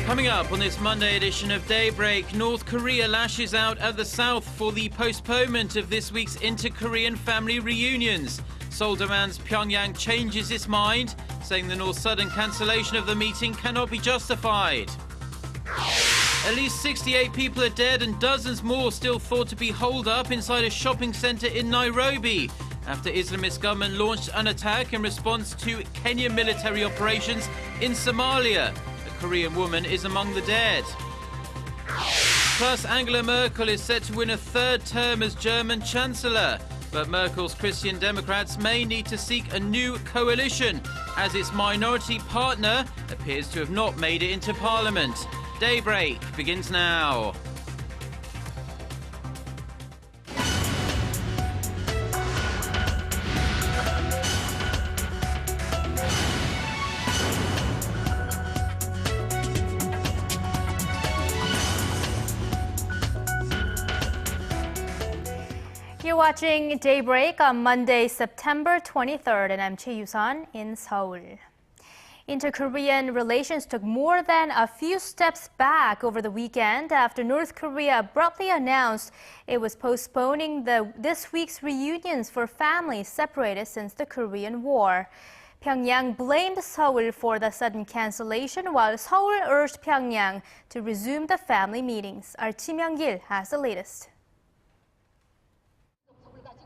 Coming up on this Monday edition of Daybreak, North Korea lashes out at the South for the postponement of this week's inter-Korean family reunions. Seoul demands Pyongyang changes its mind, saying the North's sudden cancellation of the meeting cannot be justified. At least 68 people are dead and dozens more still thought to be holed up inside a shopping centre in Nairobi after Islamist gunmen launched an attack in response to Kenyan military operations in Somalia. A Korean woman is among the dead. Plus, Angela Merkel is set to win a third term as German Chancellor. But Merkel's Christian Democrats may need to seek a new coalition, as its minority partner appears to have not made it into parliament. Daybreak begins now. You're watching Daybreak on Monday, September 23rd, and I'm Choi Yusan in Seoul. Inter-Korean relations took more than a few steps back over the weekend after North Korea abruptly announced it was postponing this week's reunions for families separated since the Korean War. Pyongyang blamed Seoul for the sudden cancellation, while Seoul urged Pyongyang to resume the family meetings. Our Kim Young-gil has the latest.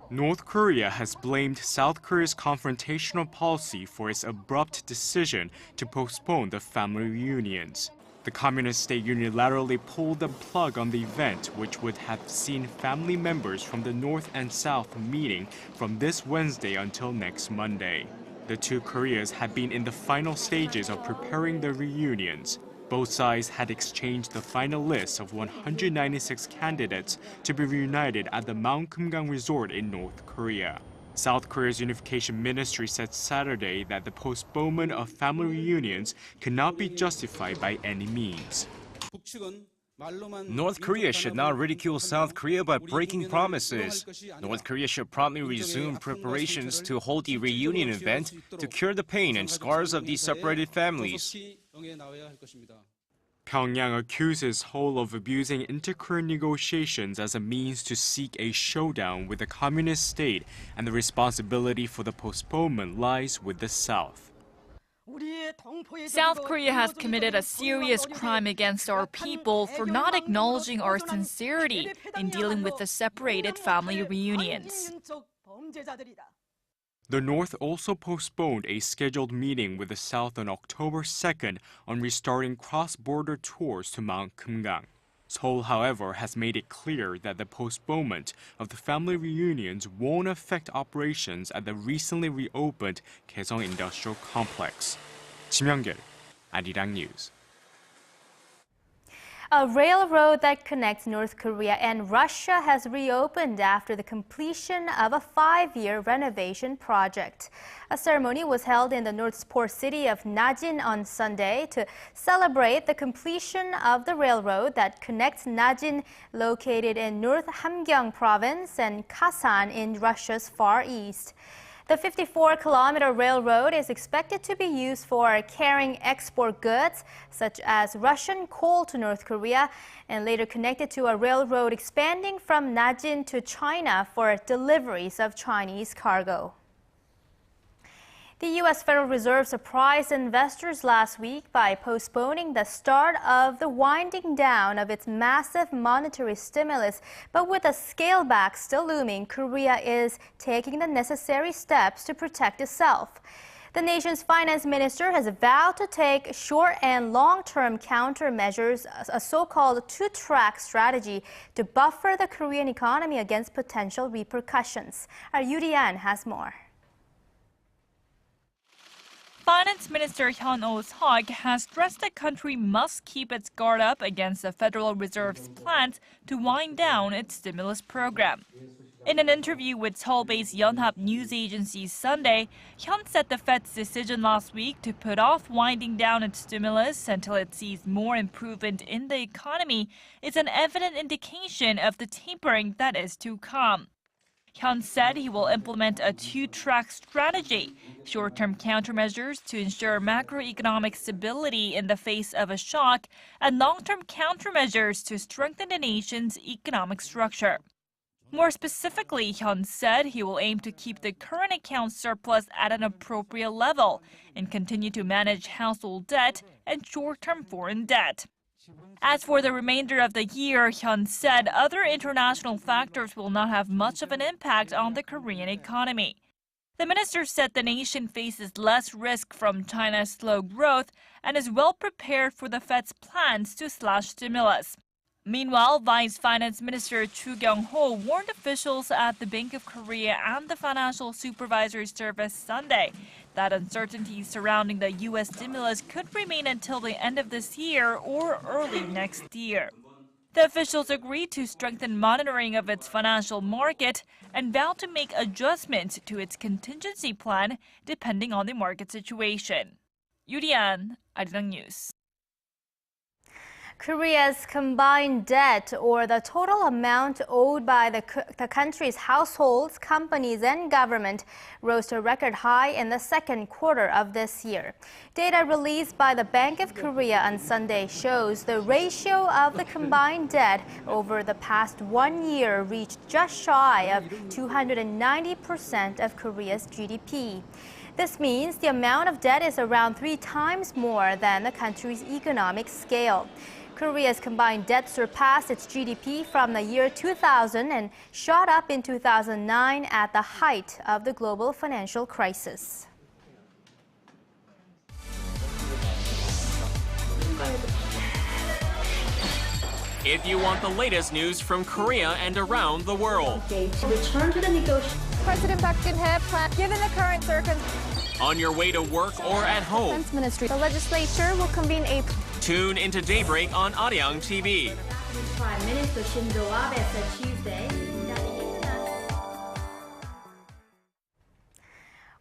North Korea has blamed South Korea's confrontational policy for its abrupt decision to postpone the family reunions. The communist state unilaterally pulled the plug on the event, which would have seen family members from the North and South meeting from this Wednesday until next Monday. The two Koreas had been in the final stages of preparing the reunions. Both sides had exchanged the final list of 196 candidates to be reunited at the Mount Kumgang Resort in North Korea. South Korea's unification ministry said Saturday that the postponement of family reunions could not be justified by any means. North Korea should not ridicule South Korea by breaking promises. North Korea should promptly resume preparations to hold the reunion event to cure the pain and scars of these separated families. Pyongyang accuses Seoul of abusing inter-Korean negotiations as a means to seek a showdown with the communist state, and the responsibility for the postponement lies with the South. South Korea has committed a serious crime against our people for not acknowledging our sincerity in dealing with the separated family reunions. The North also postponed a scheduled meeting with the South on October 2nd on restarting cross-border tours to Mount Kumgang. Seoul, however, has made it clear that the postponement of the family reunions won't affect operations at the recently reopened Kaesong Industrial Complex. Kim Young-gil, Arirang News. A railroad that connects North Korea and Russia has reopened after the completion of a 5-year renovation project. A ceremony was held in the North's port city of Najin on Sunday to celebrate the completion of the railroad that connects Najin, located in North Hamgyong province, and Kasan in Russia's far east. The 54-kilometer railroad is expected to be used for carrying export goods, such as Russian coal to North Korea, and later connected to a railroad expanding from Najin to China for deliveries of Chinese cargo. The U.S. Federal Reserve surprised investors last week by postponing the start of the winding down of its massive monetary stimulus. But with a scale back still looming, Korea is taking the necessary steps to protect itself. The nation's finance minister has vowed to take short and long-term countermeasures, a so-called two-track strategy, to buffer the Korean economy against potential repercussions. Our Yuri-an has more. Finance Minister Hyun Oh-seok has stressed the country must keep its guard up against the Federal Reserve's plans to wind down its stimulus program. In an interview with Seoul-based Yonhap news agency Sunday, Hyun said the Fed's decision last week to put off winding down its stimulus until it sees more improvement in the economy is an evident indication of the tapering that is to come. Hyun said he will implement a two-track strategy, short-term countermeasures to ensure macroeconomic stability in the face of a shock, and long-term countermeasures to strengthen the nation's economic structure. More specifically, Hyun said he will aim to keep the current account surplus at an appropriate level and continue to manage household debt and short-term foreign debt. As for the remainder of the year, Hyun said other international factors will not have much of an impact on the Korean economy. The minister said the nation faces less risk from China's slow growth and is well prepared for the Fed's plans to slash stimulus. Meanwhile, Vice Finance Minister Chu Kyung-ho warned officials at the Bank of Korea and the Financial Supervisory Service Sunday that uncertainties surrounding the U.S. stimulus could remain until the end of this year or early next year. The officials agreed to strengthen monitoring of its financial market and vowed to make adjustments to its contingency plan depending on the market situation. Yurian, Arirang News. Korea's combined debt, or the total amount owed by the country's households, companies and government, rose to a record high in the second quarter of this year. Data released by the Bank of Korea on Sunday shows the ratio of the combined debt over the past 1 year reached just shy of 290% of Korea's GDP. This means the amount of debt is around 3 times more than the country's economic scale. Korea's combined debt surpassed its GDP from the year 2000 and shot up in 2009 at the height of the global financial crisis. If you want the latest news from Korea and around the world. Return to the negotiations. President Park Geun-hye planned, given the current circumstances. On your way to work or at home. Defense Ministry. The legislature will convene a. Tune into Daybreak on Arirang TV. Prime Minister Shinzo Abe said Tuesday that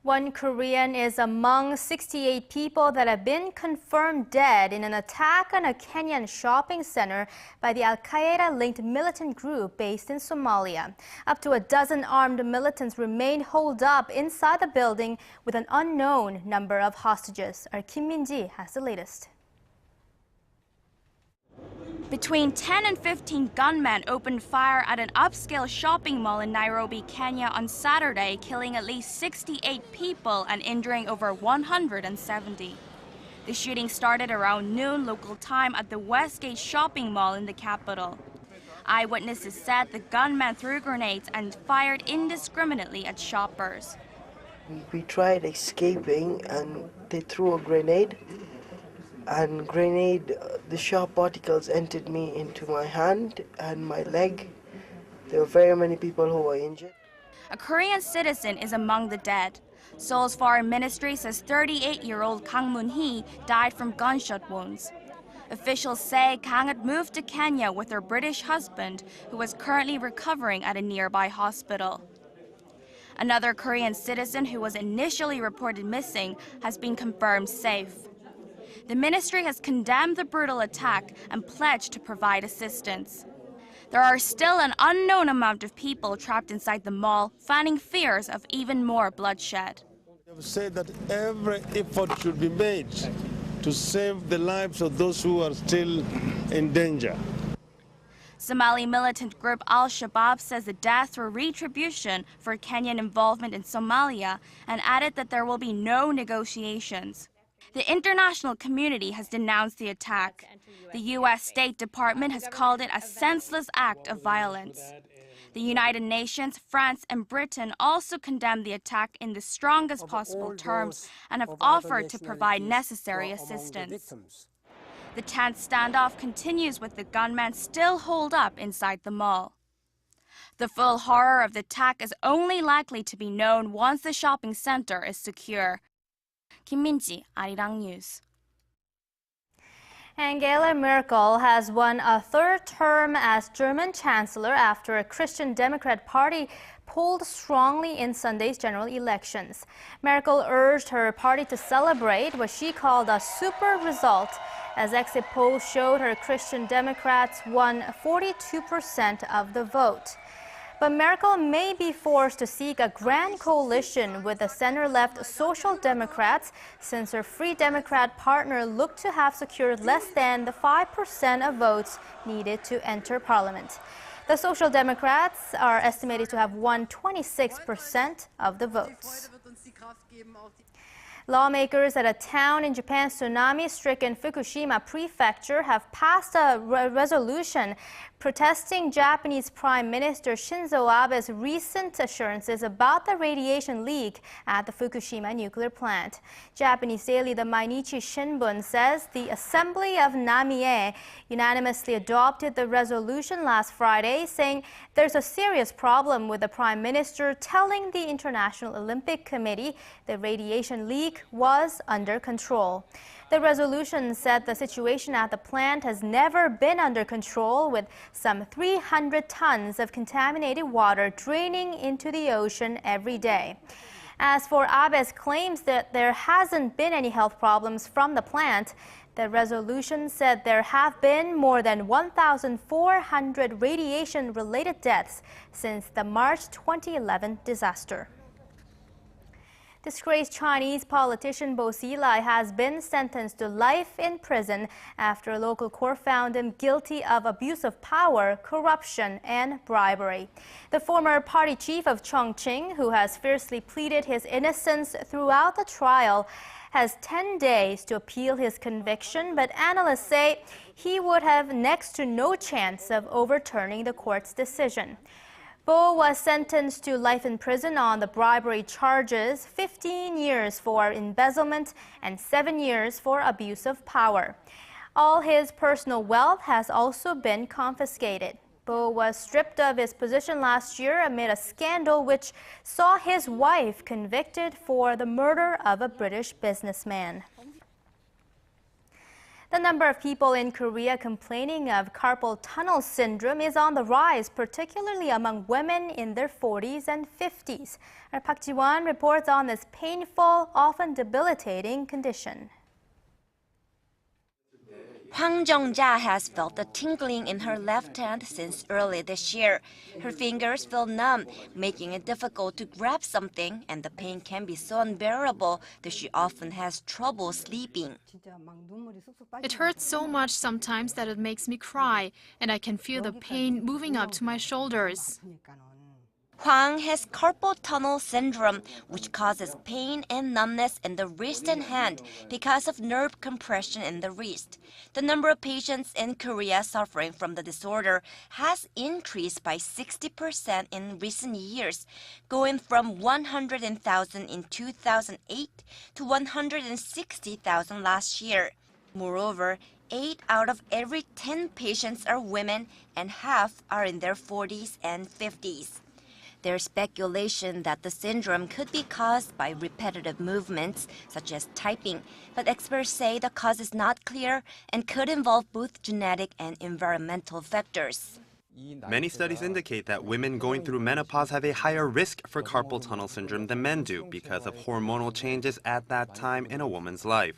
one Korean is among 68 people that have been confirmed dead in an attack on a Kenyan shopping center by the Al-Qaeda-linked militant group based in Somalia. Up to a dozen armed militants remain holed up inside the building with an unknown number of hostages. Our Kim Min-ji has the latest. Between 10 and 15 gunmen opened fire at an upscale shopping mall in Nairobi, Kenya on Saturday, killing at least 68 people and injuring over 170. The shooting started around noon local time at the Westgate shopping mall in the capital. Eyewitnesses said the gunmen threw grenades and fired indiscriminately at shoppers. We tried escaping and they threw a grenade. And the sharp particles entered me into my hand and my leg. There were very many people who were injured. A Korean citizen is among the dead. Seoul's foreign ministry says 38-year-old Kang Moon-hee died from gunshot wounds. Officials say Kang had moved to Kenya with her British husband, who was currently recovering at a nearby hospital. Another Korean citizen who was initially reported missing has been confirmed safe. The ministry has condemned the brutal attack and pledged to provide assistance. There are still an unknown amount of people trapped inside the mall, fanning fears of even more bloodshed. We have said that every effort should be made to save the lives of those who are still in danger. Somali militant group Al-Shabaab says the deaths were retribution for Kenyan involvement in Somalia and added that there will be no negotiations. The international community has denounced the attack. The U.S. State Department has called it a senseless act of violence. The United Nations, France, and Britain also condemned the attack in the strongest possible terms and have offered to provide necessary assistance. The tense standoff continues with the gunmen still holed up inside the mall. The full horror of the attack is only likely to be known once the shopping center is secure. Kim Min-ji, Arirang News. Angela Merkel has won a third term as German Chancellor after a Christian Democrat party polled strongly in Sunday's general elections. Merkel urged her party to celebrate what she called a super result, as exit polls showed her Christian Democrats won 42% of the vote. But Merkel may be forced to seek a grand coalition with the center-left Social Democrats since her Free Democrat partner looked to have secured less than the 5% of votes needed to enter parliament. The Social Democrats are estimated to have won 26% of the votes. Lawmakers at a town in Japan's tsunami-stricken Fukushima prefecture have passed a resolution protesting Japanese Prime Minister Shinzo Abe's recent assurances about the radiation leak at the Fukushima nuclear plant. Japanese daily the Mainichi Shimbun says the Assembly of Namie unanimously adopted the resolution last Friday, saying there's a serious problem with the Prime Minister telling the International Olympic Committee the radiation leak was under control. The resolution said the situation at the plant has never been under control, with some 300 tons of contaminated water draining into the ocean every day. As for Abe's claims that there hasn't been any health problems from the plant, the resolution said there have been more than 1,400 radiation-related deaths since the March 2011 disaster. Disgraced Chinese politician Bo Xilai has been sentenced to life in prison after a local court found him guilty of abuse of power, corruption, and bribery. The former party chief of Chongqing, who has fiercely pleaded his innocence throughout the trial, has 10 days to appeal his conviction, but analysts say he would have next to no chance of overturning the court's decision. Bo was sentenced to life in prison on the bribery charges, 15 years for embezzlement, and 7 years for abuse of power. All his personal wealth has also been confiscated. Bo was stripped of his position last year amid a scandal which saw his wife convicted for the murder of a British businessman. The number of people in Korea complaining of carpal tunnel syndrome is on the rise, particularly among women in their 40s and 50s. Our Park Ji-won reports on this painful, often debilitating condition. Hwang Jong-ja has felt a tingling in her left hand since early this year. Her fingers feel numb, making it difficult to grab something, and the pain can be so unbearable that she often has trouble sleeping. It hurts so much sometimes that it makes me cry, and I can feel the pain moving up to my shoulders. Hwang has carpal tunnel syndrome, which causes pain and numbness in the wrist and hand because of nerve compression in the wrist. The number of patients in Korea suffering from the disorder has increased by 60% in recent years, going from 100,000 in 2008 to 160,000 last year. Moreover, 8 out of every 10 patients are women, and half are in their 40s and 50s. There's speculation that the syndrome could be caused by repetitive movements, such as typing, but experts say the cause is not clear and could involve both genetic and environmental factors. Many studies indicate that women going through menopause have a higher risk for carpal tunnel syndrome than men do because of hormonal changes at that time in a woman's life.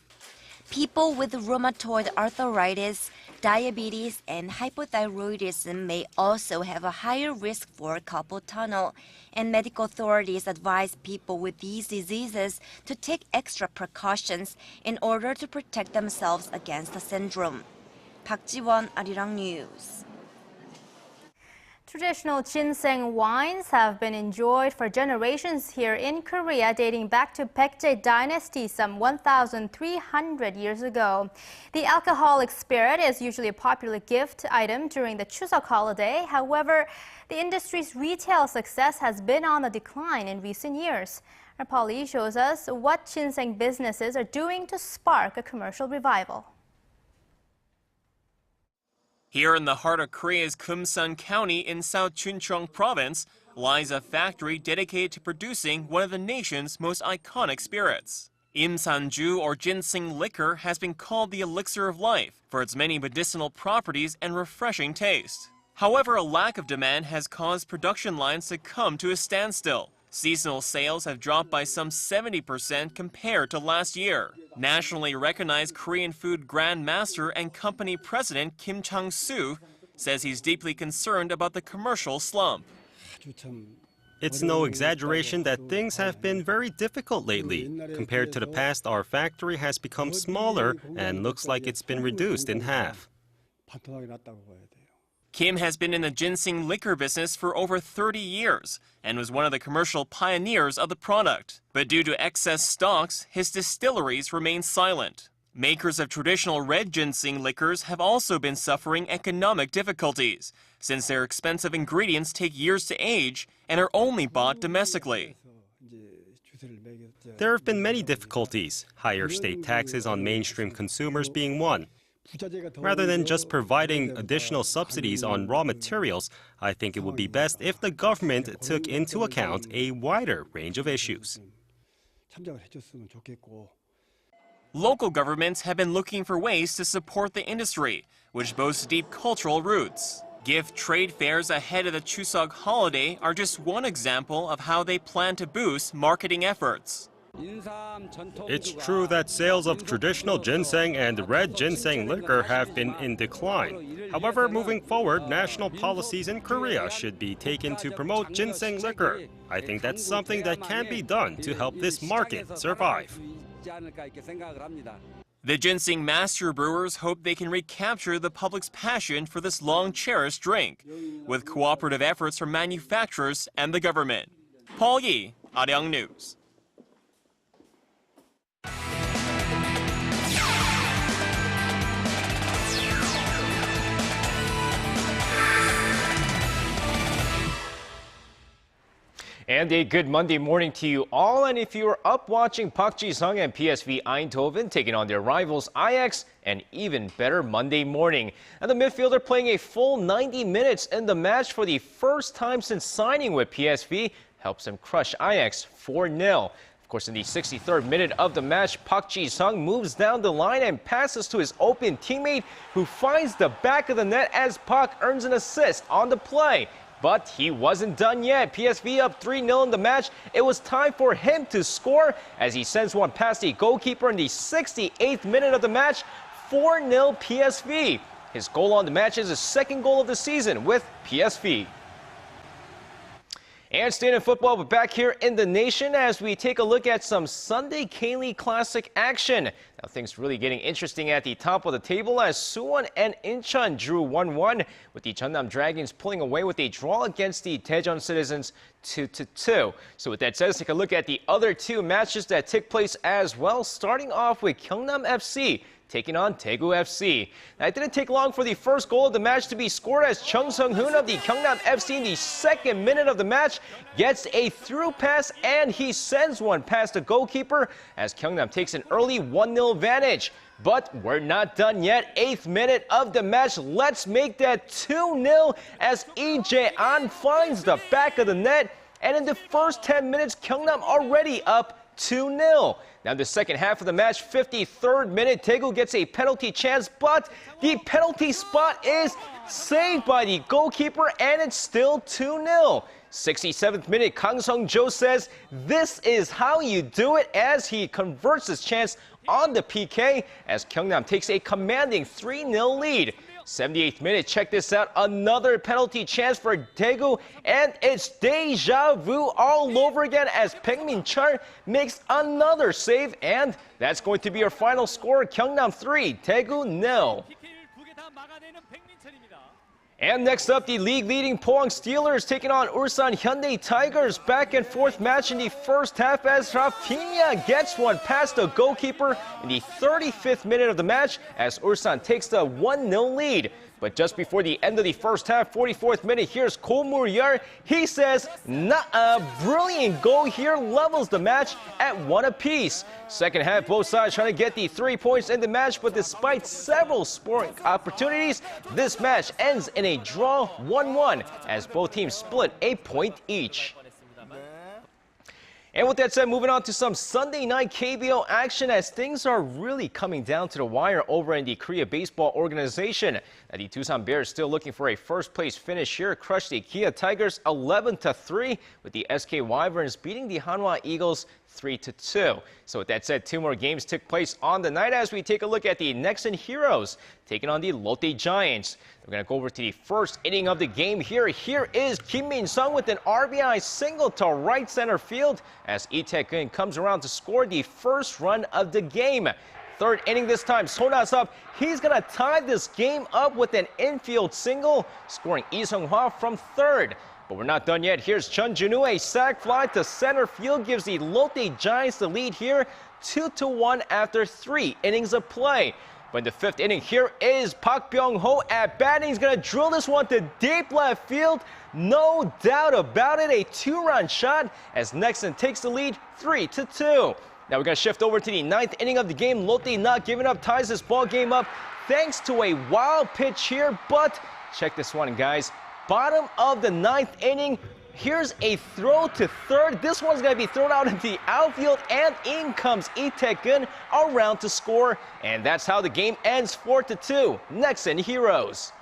People with rheumatoid arthritis, diabetes, and hypothyroidism may also have a higher risk for carpal tunnel, and medical authorities advise people with these diseases to take extra precautions in order to protect themselves against the syndrome. Park Ji-won, Arirang News. Traditional ginseng wines have been enjoyed for generations here in Korea, dating back to Baekje dynasty some 1,300 years ago. The alcoholic spirit is usually a popular gift item during the Chuseok holiday. However, the industry's retail success has been on the decline in recent years. Our Polly shows us what ginseng businesses are doing to spark a commercial revival. Here in the heart of Korea's Kumsan County in South Chuncheong Province lies a factory dedicated to producing one of the nation's most iconic spirits. Imsanju, or ginseng liquor, has been called the elixir of life for its many medicinal properties and refreshing taste. However, a lack of demand has caused production lines to come to a standstill. Seasonal sales have dropped by some 70% compared to last year. Nationally recognized Korean food grandmaster and company president Kim Chang-soo says he's deeply concerned about the commercial slump. It's no exaggeration that things have been very difficult lately. Compared to the past, our factory has become smaller and looks like it's been reduced in half. Kim has been in the ginseng liquor business for over 30 years and was one of the commercial pioneers of the product. But due to excess stocks, his distilleries remain silent. Makers of traditional red ginseng liquors have also been suffering economic difficulties, since their expensive ingredients take years to age and are only bought domestically. There have been many difficulties, higher state taxes on mainstream consumers being one. Rather than just providing additional subsidies on raw materials, I think it would be best if the government took into account a wider range of issues. Local governments have been looking for ways to support the industry, which boasts deep cultural roots. Gift trade fairs ahead of the Chuseok holiday are just one example of how they plan to boost marketing efforts. It's true that sales of traditional ginseng and red ginseng liquor have been in decline. However, moving forward, national policies in Korea should be taken to promote ginseng liquor. I think that's something that can be done to help this market survive. The ginseng master brewers hope they can recapture the public's passion for this long-cherished drink, with cooperative efforts from manufacturers and the government. Paul Yi, Arirang News. And a good Monday morning to you all. And if you are up watching Park Ji-sung and PSV Eindhoven taking on their rivals Ajax, an even better Monday morning. And the midfielder playing a full 90 minutes in the match for the first time since signing with PSV helps them crush Ajax 4-0. Of course, in the 63rd minute of the match, Park Ji-sung moves down the line and passes to his open teammate, who finds the back of the net as Park earns an assist on the play. But he wasn't done yet. PSV up 3-0 in the match. It was time for him to score as he sends one past the goalkeeper in the 68th minute of the match. 4-0 PSV. His goal on the match is his second goal of the season with PSV. And staying in football, but back here in the nation as we take a look at some Sunday K-League Classic action. Now things really getting interesting at the top of the table as Suwon and Incheon drew 1-1, with the Jeonnam Dragons pulling away with a draw against the Daejeon Citizens 2-2. So with that said, let's take a look at the other two matches that took place as well, starting off with Gyeongnam FC taking on Daegu FC. Now, it didn't take long for the first goal of the match to be scored as Chung Sung-hoon of the Gyeongnam FC in the second minute of the match gets a through pass and he sends one past the goalkeeper as Gyeongnam takes an early 1-0 advantage. But we're not done yet. 8th minute of the match. Let's make that 2-0 as Lee Jae-an finds the back of the net. And in the first 10 minutes, Gyeongnam already up 2-0. Now the second half of the match, 53rd minute, Daegu gets a penalty chance, but the penalty spot is saved by the goalkeeper and it's still 2-0. 67th minute, Kang Sung-jo says this is how you do it as he converts his chance on the PK as Gyeongnam takes a commanding 3-0 lead. 78th minute, check this out, another penalty chance for Daegu, and it's deja vu all over again as Baek Min-chul makes another save, and that's going to be our final score, Gyeongnam 3, Daegu 0. And next up, the league-leading Pohang Steelers taking on Ulsan Hyundai Tigers. Back and forth match in the first half as Rafinha gets one past the goalkeeper in the 35th minute of the match as Ulsan takes the 1-0 lead. But just before the end of the first half, 44th minute, here's Ko Mur-yeol. He says, nah, brilliant goal here, levels the match at 1 apiece. Second half, both sides trying to get the 3 points in the match, but despite several scoring opportunities, this match ends in a draw 1-1 as both teams split a point each. And with that said, moving on to some Sunday night KBO action as things are really coming down to the wire over in the Korea Baseball Organization. Now, the Doosan Bears still looking for a first-place finish here, crushed the Kia Tigers 11-3, with the SK Wyverns beating the Hanwha Eagles 3-2. So with that said, two more games took place on the night as we take a look at the Nexen Heroes taking on the Lotte Giants. We're going to go over to the first inning of the game here. Here is Kim Min-sung with an RBI single to right center field as Lee Tae-keun comes around to score the first run of the game. Third inning this time, Sona's up. He's going to tie this game up with an infield single, scoring Lee Sung-hwa from third. But we're not done yet. Here's Chun Jun-woo, a sac fly to center field, gives the Lotte Giants the lead here, 2-1 after 3 innings of play. But in the fifth inning, here is Park Byung-ho at batting. He's going to drill this one to deep left field. No doubt about it, a two-run shot as Nexen takes the lead 3-2. Now we're going to shift over to the ninth inning of the game. Lotte not giving up, ties this ball game up thanks to a wild pitch here. But check this one, guys. Bottom of the ninth inning, here's a throw to third. This one's going to be thrown out into the outfield, and in comes Lee Tae-keun around to score. And that's how the game ends 4-2. Nexen Heroes.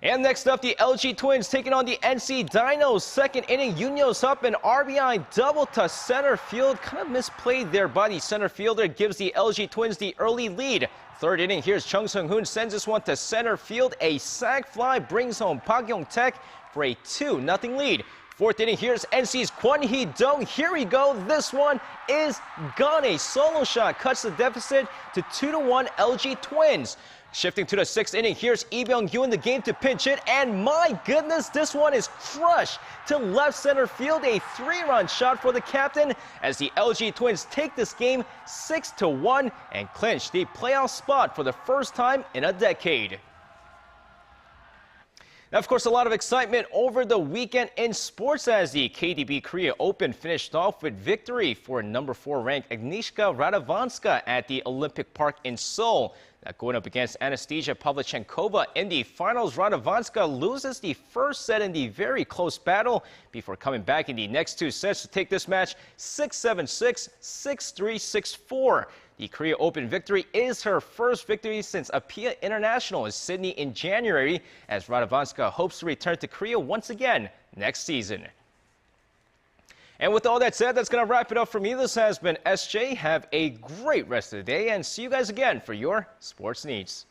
And next up, the LG Twins taking on the NC Dinos. Second inning, Yoon Yo-sup an RBI double to center field. Kind of misplayed there by the center fielder. Gives the LG Twins the early lead. Third inning, here's Chung Sung-hoon, sends this one to center field. A sac fly brings home Park Yong-taek for a 2-0 lead. Fourth inning, here's NC's Kwon Hee-dong. Here we go. This one is gone. A solo shot cuts the deficit to 2-1 LG Twins. Shifting to the sixth inning, here's Lee Byung-gyu in the game to pinch hit, and my goodness, this one is crushed to left center field. A 3-run shot for the captain as the LG Twins take this game 6-1 and clinch the playoff spot for the first time in a decade. Now, of course, a lot of excitement over the weekend in sports as the KDB Korea Open finished off with victory for number 4 ranked Agnieszka Radwanska at the Olympic Park in Seoul. Now, going up against Anastasia Pavlyuchenkova in the finals, Radwanska loses the first set in the very close battle before coming back in the next two sets to take this match 6-7-6, 6-3, 6-4. The Korea Open victory is her first victory since Apia International in Sydney in January, as Radwanska hopes to return to Korea once again next season. And with all that said, that's going to wrap it up for me. This has been SJ. Have a great rest of the day, and see you guys again for your sports needs.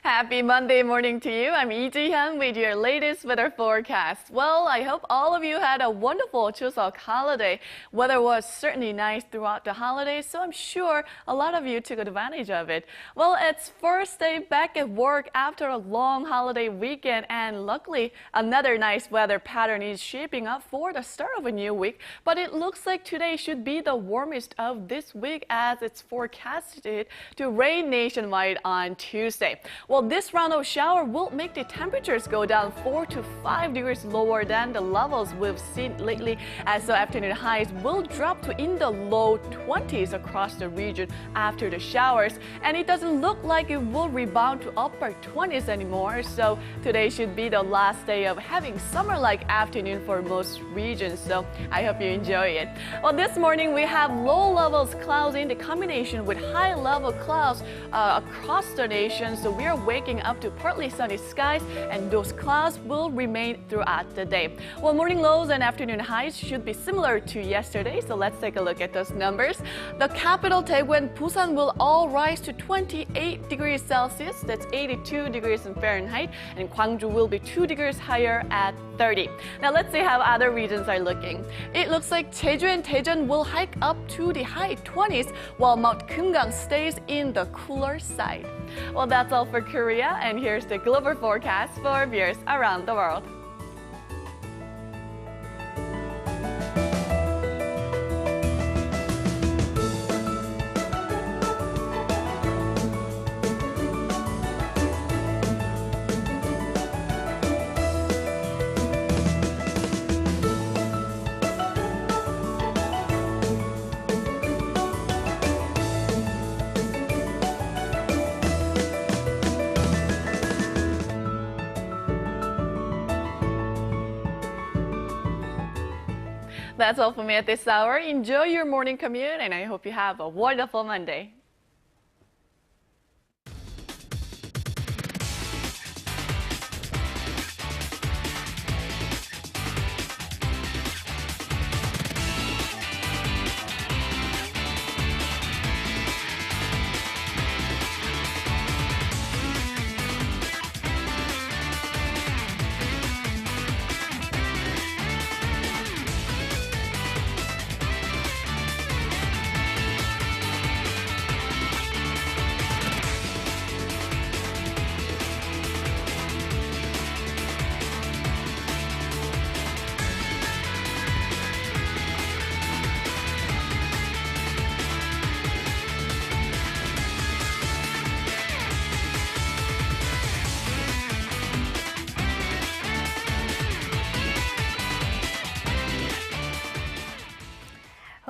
Happy Monday morning to you. I'm Lee Ji-hyun with your latest weather forecast. Well, I hope all of you had a wonderful Chuseok holiday. Weather was certainly nice throughout the holidays, so I'm sure a lot of you took advantage of it. Well, it's first day back at work after a long holiday weekend, and luckily another nice weather pattern is shaping up for the start of a new week. But it looks like today should be the warmest of this week as it's forecasted to rain nationwide on Tuesday. Well, this round of shower will make the temperatures go down 4 to 5 degrees lower than the levels we've seen lately, as the afternoon highs will drop to in the low 20s across the region after the showers. And it doesn't look like it will rebound to upper 20s anymore, so today should be the last day of having summer-like afternoon for most regions, so I hope you enjoy it. Well, this morning we have low levels clouds in the combination with high level clouds across the nation, so we are waking up to partly sunny skies, and those clouds will remain throughout the day. Well, morning lows and afternoon highs should be similar to yesterday, so let's take a look at those numbers. The capital, Daegu and Busan, will all rise to 28 degrees Celsius, that's 82 degrees in Fahrenheit, and Gwangju will be 2 degrees higher at 30. Now let's see how other regions are looking. It looks like Jeju and Daejeon will hike up to the high 20s, while Mount Kumgang stays in the cooler side. Well, that's all for Korea, and here's the global forecast for viewers around the world. That's all for me at this hour. Enjoy your morning commute, and I hope you have a wonderful Monday.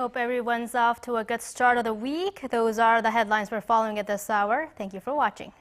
Hope everyone's off to a good start of the week. Those are the headlines we're following at this hour. Thank you for watching.